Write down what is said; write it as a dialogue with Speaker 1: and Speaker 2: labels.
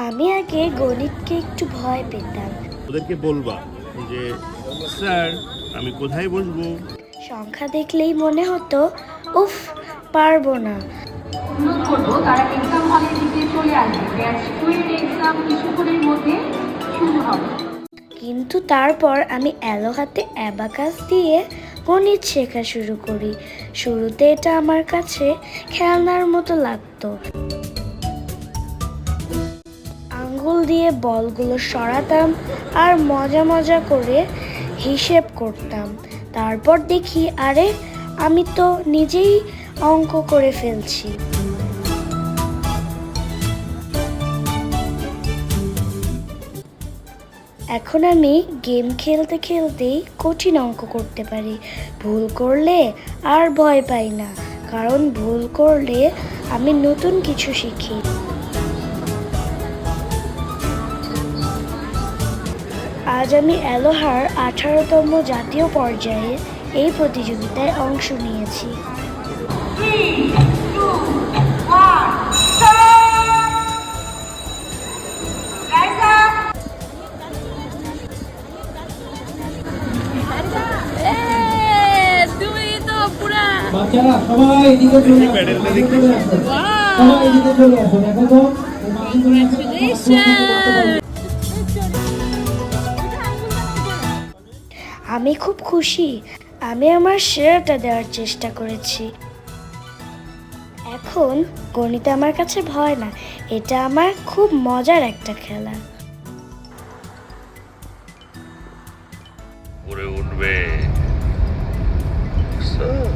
Speaker 1: আমি আগে গণিতকে একটু ভয় পেতাম।
Speaker 2: ওদেরকে বলবা যে স্যার আমি কোথায় বসবো।
Speaker 1: সংখ্যা দেখলেই মনে হতো উফ, পারবো না।
Speaker 3: অনুরোধ করবো তারা এক্সাম হলের দিকে চলে আসবে। ব্যাচ 2 এর এক্সাম কিছুক্ষণের মধ্যে শুরু হবে।
Speaker 1: কিন্তু তারপর আমি এলো হাতে অ্যাবাকাস দিয়ে গণিত শেখা শুরু করি। শুরুতে এটা আমার কাছে খেলনার মতো লাগতো। আঙ্গুল দিয়ে বলগুলো সরাতাম আর মজা মজা করে হিসেব করতাম। তারপর দেখি আরে আমি তো নিজেই অঙ্ক করে ফেলছি। এখন আমি গেম খেলতে খেলতেই কঠিন অঙ্ক করতে পারি। ভুল করলে আর ভয় পাই না, কারণ ভুল করলে আমি নতুন কিছু শিখি। আজ আমি এলোহার 18তম জাতীয় পর্যায়ে এই প্রতিযোগিতায় অংশ নিয়েছি।
Speaker 4: বাচ্চারা সবাই এদিকে চলে আসুন, সবাই এদিকে চলে আসুন। এখন তো
Speaker 1: আমি খুব খুশি। আমি আমার সেরাটা দেওয়ার চেষ্টা করেছি। এখন গণিত আমার কাছে ভয় না, এটা আমার খুব মজার একটা খেলা।
Speaker 2: উপরে উঠবে স্যার।